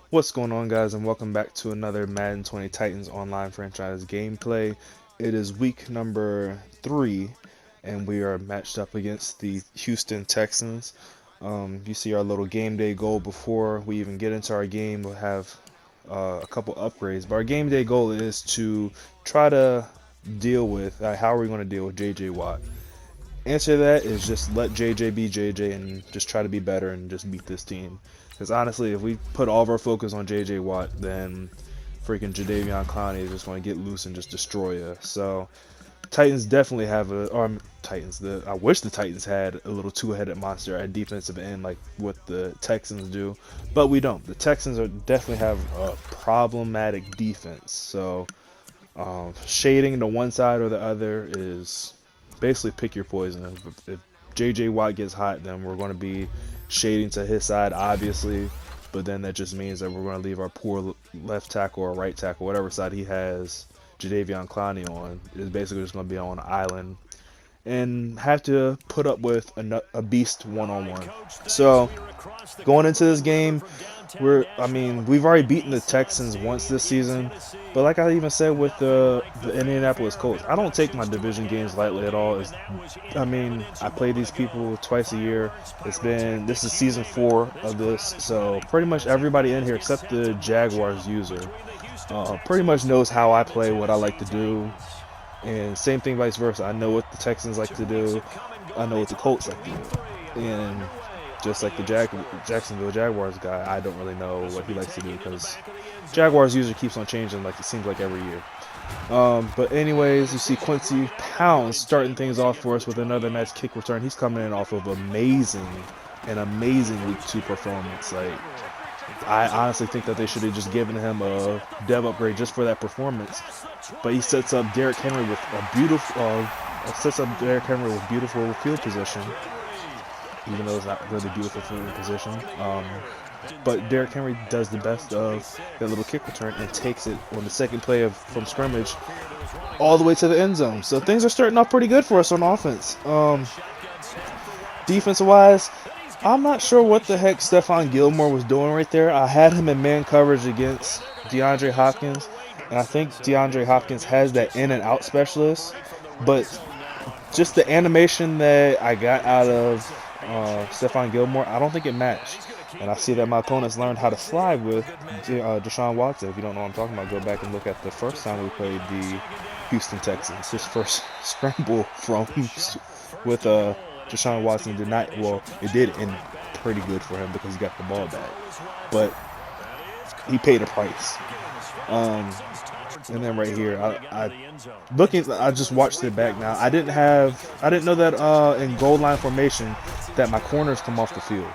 What's going on, guys, and welcome back to another Madden 20 Titans online franchise gameplay. It is week number 3, and we are matched up against the Houston Texans. You see our little game day goal before we even get into our game. We'll have a couple upgrades, but our game day goal is to try to deal with how are we going to deal with JJ Watt. Answer to that is just let JJ be JJ and just try to be better and just beat this team. Because honestly, if we put all of our focus on JJ Watt, then freaking Jadeveon Clowney is just going to get loose and just destroy us. So Titans definitely have I wish the Titans had a little two-headed monster at defensive end like what the Texans do, but we don't. The Texans definitely have a problematic defense. So shading to one side or the other is basically pick your poison. If JJ Watt gets hot, then we're going to be shading to his side, obviously. But then that just means that we're going to leave our poor left tackle or right tackle, whatever side he has Jadeveon Clowney on, is basically just going to be on an island and have to put up with a beast one-on-one. So going into this game, we've already beaten the Texans once this season, but like I even said with the Indianapolis Colts, I don't take my division games lightly at all. I play these people twice a year. This is season 4 of this, so pretty much everybody in here except the Jaguars user pretty much knows how I play, what I like to do, and same thing vice versa. I know what the Texans like to do. I know what the Colts like to do, and just like the Jacksonville Jaguars guy, I don't really know what he likes to do because Jaguars usually keeps on changing like it seems like every year. But anyways, you see Quincy Pounds starting things off for us with another nice kick return. He's coming in off of an amazing week 2 performance. Like, I honestly think that they should have just given him a dev upgrade just for that performance. But he sets up Derrick Henry with beautiful field position, even though it's not really beautiful field position. But Derrick Henry does the best of that little kick return and takes it on the second play from scrimmage all the way to the end zone. So things are starting off pretty good for us on offense. Defensive-wise, I'm not sure what the heck Stephon Gilmore was doing right there. I had him in man coverage against DeAndre Hopkins, and I think DeAndre Hopkins has that in and out specialist, but just the animation that I got out of Stephon Gilmore, I don't think it matched. And I see that my opponents learned how to slide with Deshaun Watson. If you don't know what I'm talking about, go back and look at the first time we played the Houston Texans. His first scramble with Deshaun Watson did not, well, it did end pretty good for him because he got the ball back. But he paid a price. And then right here, I just watched it back now. I didn't know that in goal line formation that my corners come off the field.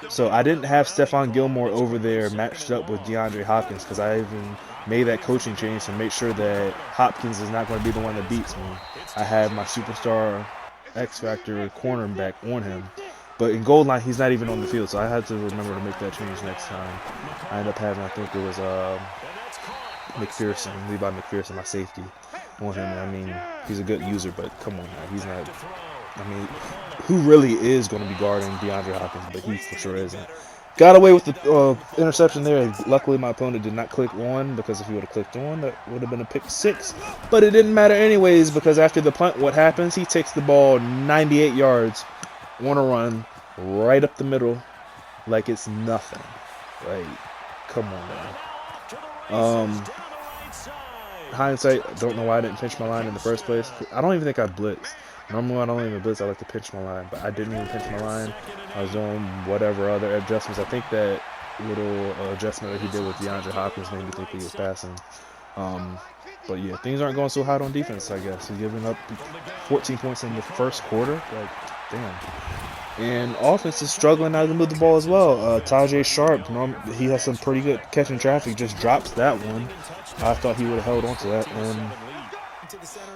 So I didn't have Stephon Gilmore over there matched up with DeAndre Hopkins because I even made that coaching change to make sure that Hopkins is not going to be the one that beats me. I had my superstar X Factor cornerback on him. But in goal line, he's not even on the field, so I had to remember to make that change next time. I ended up having, I think it was Levi McPherson, my safety, on him. I mean, he's a good user, but come on now, he's not. I mean, who really is going to be guarding DeAndre Hopkins? But he for sure isn't. Got away with the interception there. Luckily, my opponent did not click on, because if he would have clicked on, that would have been a pick 6. But it didn't matter anyways, because after the punt, what happens? He takes the ball 98 yards on a run right up the middle like it's nothing. Like, come on now. Hindsight, don't know why I didn't pinch my line in the first place. I don't even think I blitzed. Normally, I don't even blitz. I like to pinch my line, but I didn't even pinch my line. I was doing whatever other adjustments. I think that little adjustment that he did with DeAndre Hopkins made me think he was passing. But yeah, things aren't going so hot on defense, I guess. He's giving up 14 points in the first quarter. Like, damn. And offense is struggling now to move the ball as well. Tajay Sharp, he has some pretty good catching traffic, just drops that one. I thought he would have held on to that. And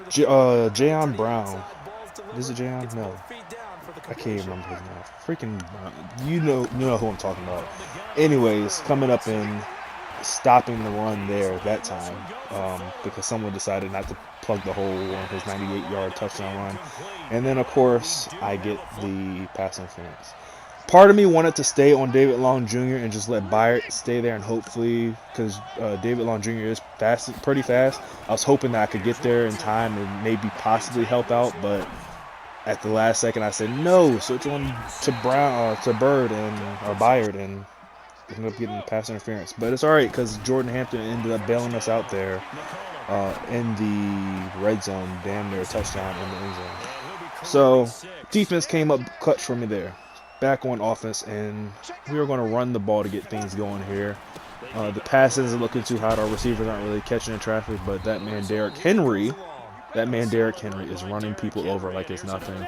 Jayon Brown. Is it Jayon? No. I can't even remember his name. Freaking, you know who I'm talking about. Anyways, coming up and stopping the run there that time because someone decided not to plug the hole on his 98-yard touchdown run. And then, of course, I get the pass interference. Part of me wanted to stay on David Long Jr. and just let Byard stay there, and hopefully, because David Long Jr. is pretty fast. I was hoping that I could get there in time and maybe possibly help out, but at the last second I said no, switch on to Bird or Byard, and ended up getting pass interference. But it's all right because Jordan Hampton ended up bailing us out there in the red zone, damn near a touchdown in the end zone. So defense came up clutch for me there. Back on offense, and we are going to run the ball to get things going here. The pass isn't looking too hot. Our receivers aren't really catching the traffic, but that man Derrick Henry is running people over like it's nothing.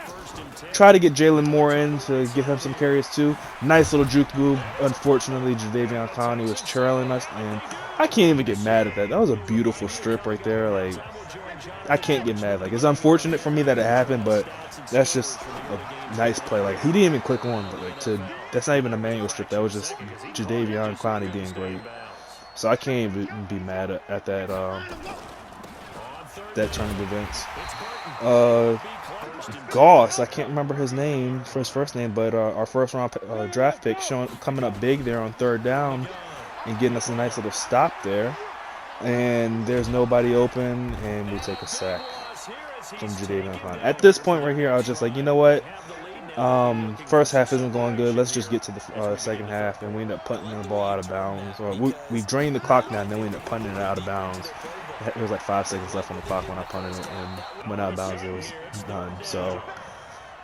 Try to get Jalen Moore in to get him some carries too. Nice little juke move. Unfortunately, Jadeveon Clowney was trailing us, and I can't even get mad at that. That was a beautiful strip right there. Like, I can't get mad. Like, it's unfortunate for me that it happened, but that's just a nice play. Like, he didn't even click on, but like, that's not even a manual strip. That was just Jadeveon Clowney being great. So I can't even be mad at that turn of events. Goss, I can't remember his name for his first name, but our first round draft pick coming up big there on third down and getting us a nice little stop there. And there's nobody open, and we take a sack from Jadeveon Clowney. At this point right here, I was just like, you know what? First half isn't going good. Let's just get to the second half, and we end up punting the ball out of bounds. Or we drained the clock now, and then we end up punting it out of bounds. There was like 5 seconds left on the clock when I punted it, and went out of bounds. It was done. So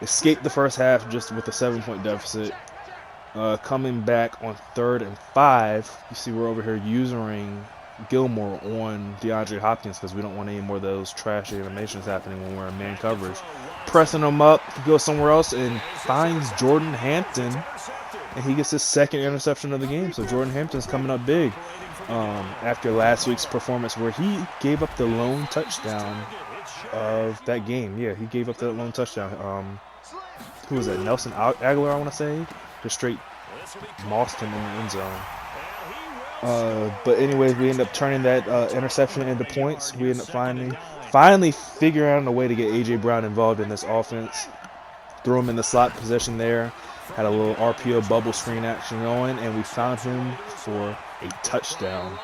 escaped the first half just with a 7-point deficit. Coming back on 3rd and 5, you see we're over here using Gilmore on DeAndre Hopkins because we don't want any more of those trash animations happening when we're in man coverage. Pressing him up, he goes somewhere else and finds Jordan Hampton, and he gets his second interception of the game. So Jordan Hampton's coming up big after last week's performance where he gave up the lone touchdown of that game. Yeah, he gave up that lone touchdown. Who was that? Nelson Aguilar, I want to say. Just straight mossed him in the end zone. But anyways, we end up turning that interception into points. We end up finally figuring out a way to get A.J. Brown involved in this offense. Throw him in the slot position there. Had a little RPO bubble screen action going, and we found him for a touchdown,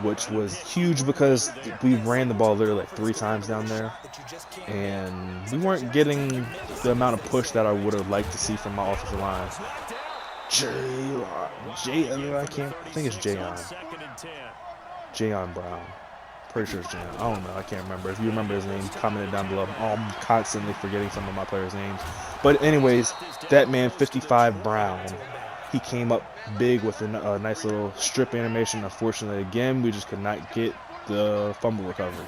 which was huge because we ran the ball literally like 3 times down there, and we weren't getting the amount of push that I would have liked to see from my offensive line. I think it's Jayon Brown. Pretty sure it's Jayon. I don't know. I can't remember. If you remember his name, comment it down below. I'm constantly forgetting some of my players' names. But anyways, that man, 55 Brown, he came up big with a nice little strip animation. Unfortunately, again, we just could not get the fumble recovery.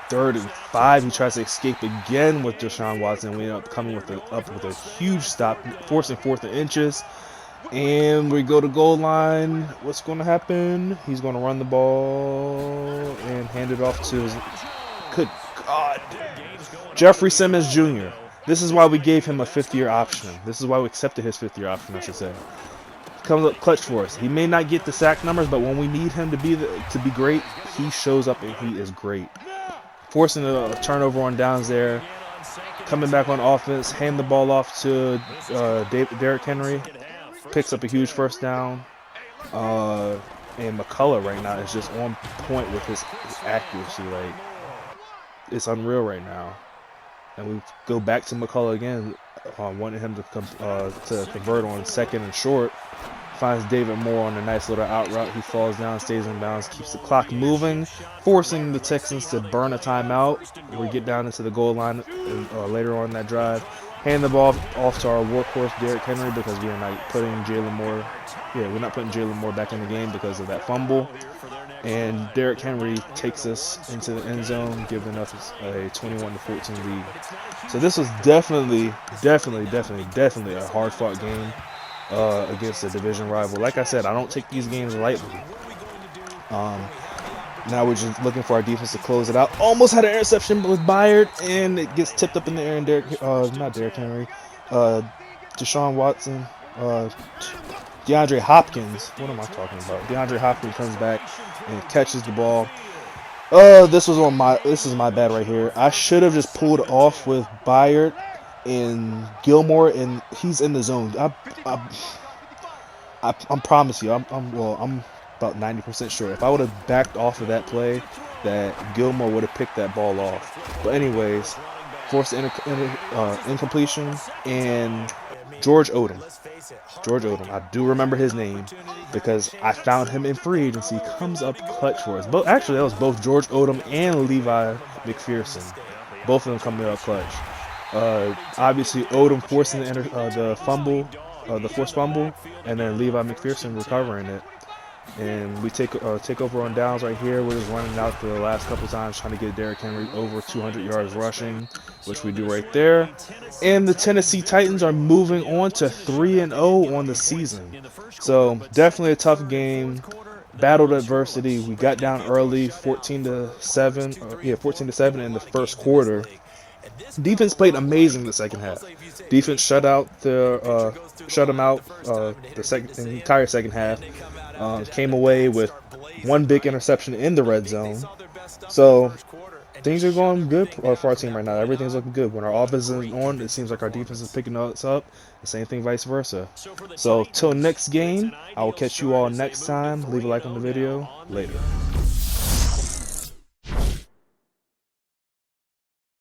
3rd and 5, he tries to escape again with Deshaun Watson. We end up coming up with a huge stop, forcing 4th and inches. And we go to goal line. What's going to happen? He's going to run the ball and hand it off to his... Good God. Jeffrey Simmons Jr. This is why we gave him a 5th-year option. This is why we accepted his 5th-year option, I should say. Comes up clutch for us. He may not get the sack numbers, but when we need him to be great, he shows up and he is great. Forcing a turnover on downs there. Coming back on offense, hand the ball off to Derrick Henry. Picks up a huge first down. And McCullough right now is just on point with his accuracy. Like, it's unreal right now. And we go back to McCullough again, wanting him to convert on 2nd and short. Finds David Moore on a nice little out route. He falls down, stays in bounds, keeps the clock moving, forcing the Texans to burn a timeout. We get down into the goal line later on in that drive. Hand the ball off to our workhorse, Derrick Henry, because we are not putting Jalen Moore. Yeah, we're not putting Jalen Moore back in the game because of that fumble. And Derrick Henry takes us into the end zone, giving us a 21-14 lead. So this was definitely a hard-fought game against a division rival. Like I said, I don't take these games lightly. Now we're just looking for our defense to close it out. Almost had an interception with Byard, and it gets tipped up in the air. And Deshaun Watson, DeAndre Hopkins. What am I talking about? DeAndre Hopkins comes back and catches the ball. This is my bad right here. I should have just pulled off with Byard and Gilmore, and he's in the zone. I'm promise you, I'm about 90% sure. If I would have backed off of that play, that Gilmore would have picked that ball off. But anyways, forced incompletion, and George Odom. George Odom. I do remember his name because I found him in free agency. Comes up clutch for us. But actually, that was both George Odom and Levi McPherson. Both of them coming up clutch. Obviously, Odom forcing the fumble, the forced fumble, and then Levi McPherson recovering it. And we take over on downs right here. We're just running out the last couple times trying to get Derrick Henry over 200 yards rushing, which we do right there. And the Tennessee Titans are moving on to 3-0 on the season. So definitely a tough game. Battled adversity. We got down early, 14-7. 14-7 in the first quarter. Defense played amazing the second half. Defense shut them out the entire second half. Came away with one big interception in the red zone. So things are going good for our team right now. Everything's looking good. When our offense is on, it seems like our defense is picking us up. The same thing vice versa. So till next game, I will catch you all next time. Leave a like on the video. Later.